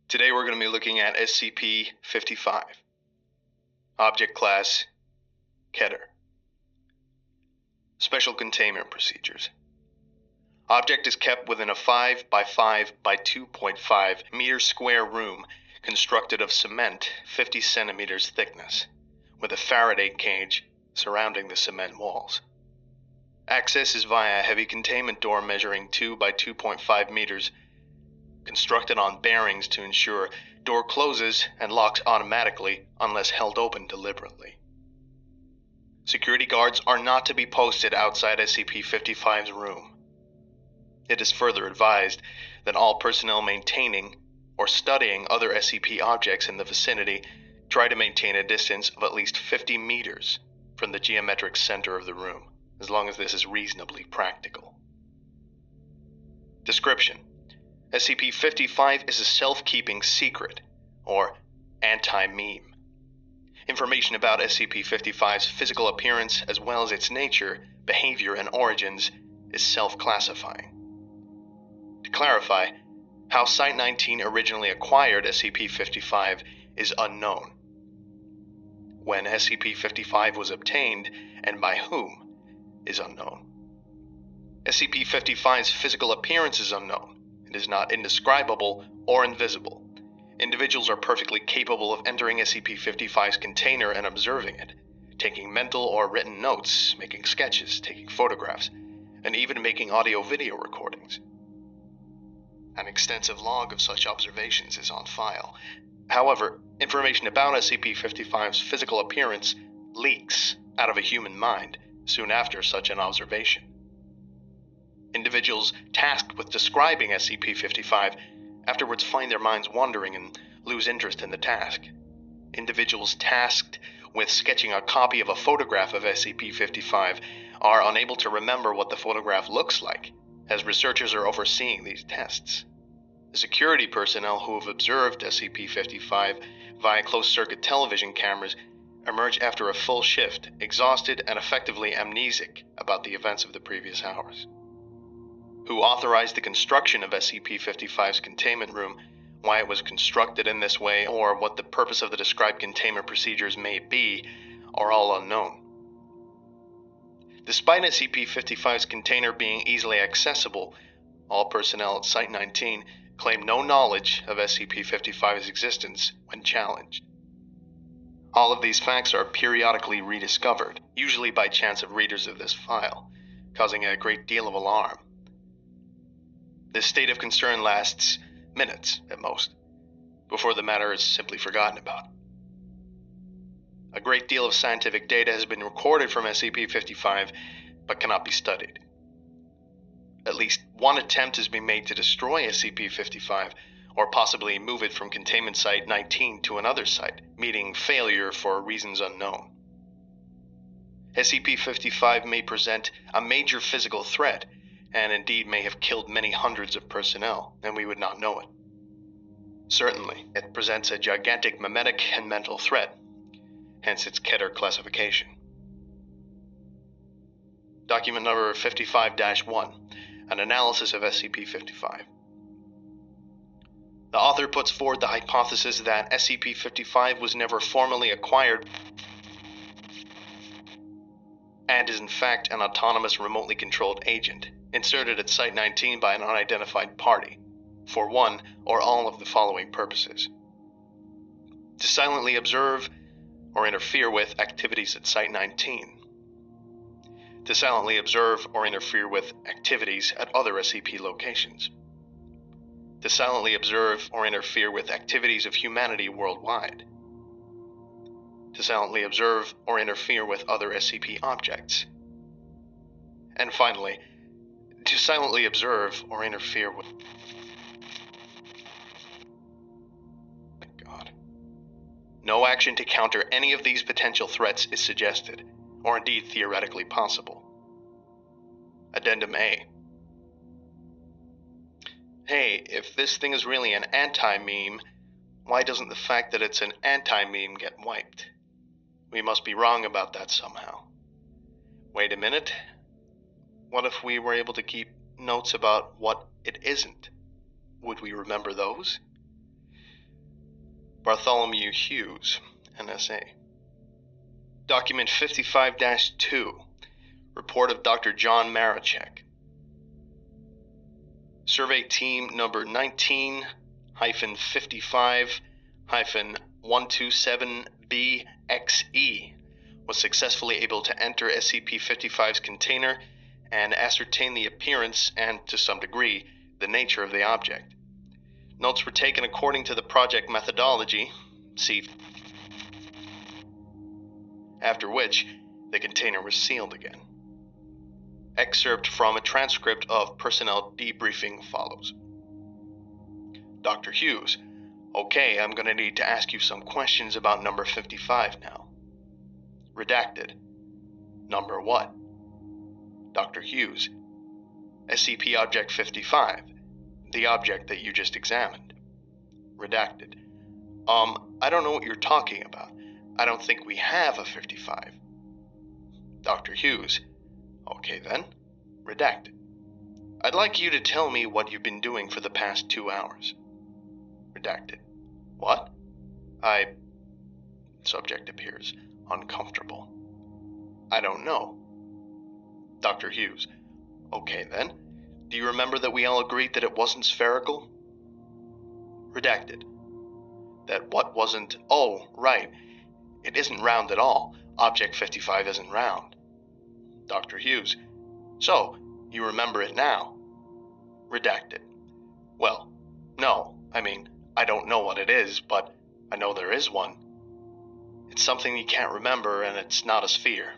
Today we're going to be looking at SCP-55. Object Class Keter. Special Containment Procedures. Object is kept within a 5 by 5 by 2.5 meter square room constructed of cement 50 centimeters thickness, with a Faraday cage surrounding the cement walls. Access is via a heavy containment door measuring 2 by 2.5 meters, constructed on bearings to ensure door closes and locks automatically unless held open deliberately. Security guards are not to be posted outside SCP-55's room. It is further advised that all personnel maintaining or studying other SCP objects in the vicinity try to maintain a distance of at least 50 meters from the geometric center of the room, as long as this is reasonably practical. Description: SCP-55 is a self-keeping secret, or anti-meme. Information about SCP-55's physical appearance as well as its nature, behavior, and origins is self-classifying. To clarify, how Site-19 originally acquired SCP-55 is unknown. When SCP-55 was obtained, and by whom, is unknown. SCP-55's physical appearance is unknown. It is not indescribable or invisible. Individuals are perfectly capable of entering SCP-55's container and observing it, taking mental or written notes, making sketches, taking photographs, and even making audio-video recordings. An extensive log of such observations is on file. However, information about SCP-55's physical appearance leaks out of a human mind soon after such an observation. Individuals tasked with describing SCP-55 afterwards find their minds wandering and lose interest in the task. Individuals tasked with sketching a copy of a photograph of SCP-55 are unable to remember what the photograph looks like, as researchers are overseeing these tests. The security personnel who have observed SCP-55 via closed-circuit television cameras emerge after a full shift, exhausted and effectively amnesic about the events of the previous hours. Who authorized the construction of SCP-55's containment room, why it was constructed in this way, or what the purpose of the described containment procedures may be, are all unknown. Despite SCP-55's container being easily accessible, all personnel at Site-19 claim no knowledge of SCP-55's existence when challenged. All of these facts are periodically rediscovered, usually by chance of readers of this file, causing a great deal of alarm. This state of concern lasts minutes at most, before the matter is simply forgotten about. A great deal of scientific data has been recorded from SCP-55, but cannot be studied. At least one attempt has been made to destroy SCP-55, or possibly move it from Containment Site-19 to another site, meeting failure for reasons unknown. SCP-55 may present a major physical threat, and indeed may have killed many hundreds of personnel, and we would not know it. Certainly, it presents a gigantic memetic and mental threat, hence its Keter classification. Document number 55-1, an analysis of SCP-55. The author puts forward the hypothesis that SCP-55 was never formally acquired and is in fact an autonomous remotely controlled agent, inserted at Site-19 by an unidentified party, for one or all of the following purposes: to silently observe or interfere with activities at Site-19, to silently observe or interfere with activities at other SCP locations, to silently observe or interfere with activities of humanity worldwide, to silently observe or interfere with other SCP objects, and finally, to silently observe or interfere with... God. No action to counter any of these potential threats is suggested, or indeed theoretically possible. Addendum A. Hey, if this thing is really an anti-meme, why doesn't the fact that it's an anti-meme get wiped? We must be wrong about that somehow. Wait a minute. What if we were able to keep notes about what it isn't? Would we remember those? Bartholomew Hughes, NSA. Document 55-2, report of Dr. John Marachek. Survey team number 19-55-127BXE was successfully able to enter SCP-55's container and ascertain the appearance and, to some degree, the nature of the object. Notes were taken according to the project methodology, see, after which the container was sealed again. Excerpt from a transcript of personnel debriefing follows. Dr. Hughes, okay, I'm going to need to ask you some questions about number 55 now. Redacted. Number what? Dr. Hughes, SCP Object 55, the object that you just examined. Redacted. I don't know what you're talking about. I don't think we have a 55. Dr. Hughes, okay then. Redacted. I'd like you to tell me what you've been doing for the past 2 hours. Redacted. What? Subject appears uncomfortable. I don't know. Dr. Hughes, okay then. Do you remember that we all agreed that it wasn't spherical? Redacted. That what wasn't? Oh, right. It isn't round at all. Object 55 isn't round. Dr. Hughes, so, you remember it now? Redacted. Well, no. I don't know what it is, but I know there is one. It's something you can't remember, and it's not a sphere.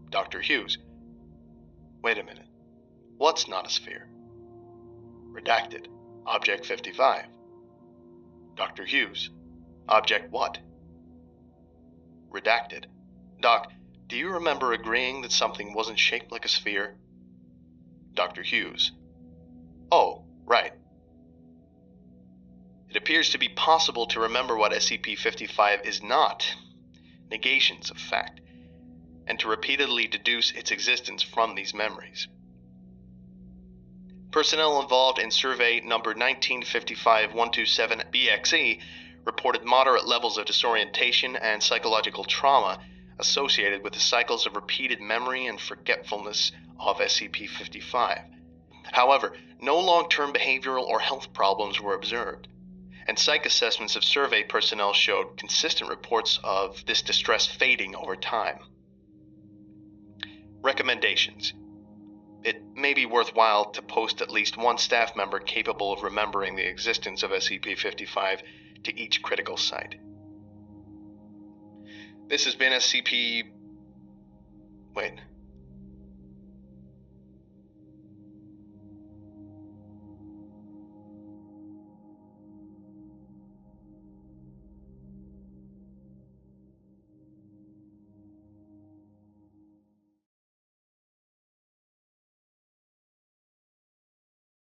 Dr. Hughes, wait a minute. What's not a sphere? Redacted. Object 55. Dr. Hughes, object what? Redacted. Doc, do you remember agreeing that something wasn't shaped like a sphere? Dr. Hughes, oh, right. It appears to be possible to remember what SCP-55 is not, negations of fact, and to repeatedly deduce its existence from these memories. Personnel involved in survey number 19-55-127BXE reported moderate levels of disorientation and psychological trauma associated with the cycles of repeated memory and forgetfulness of SCP-55. However, no long-term behavioral or health problems were observed, and psych assessments of survey personnel showed consistent reports of this distress fading over time. Recommendations. It may be worthwhile to post at least one staff member capable of remembering the existence of SCP-55 to each critical site. This has been SCP... Wait.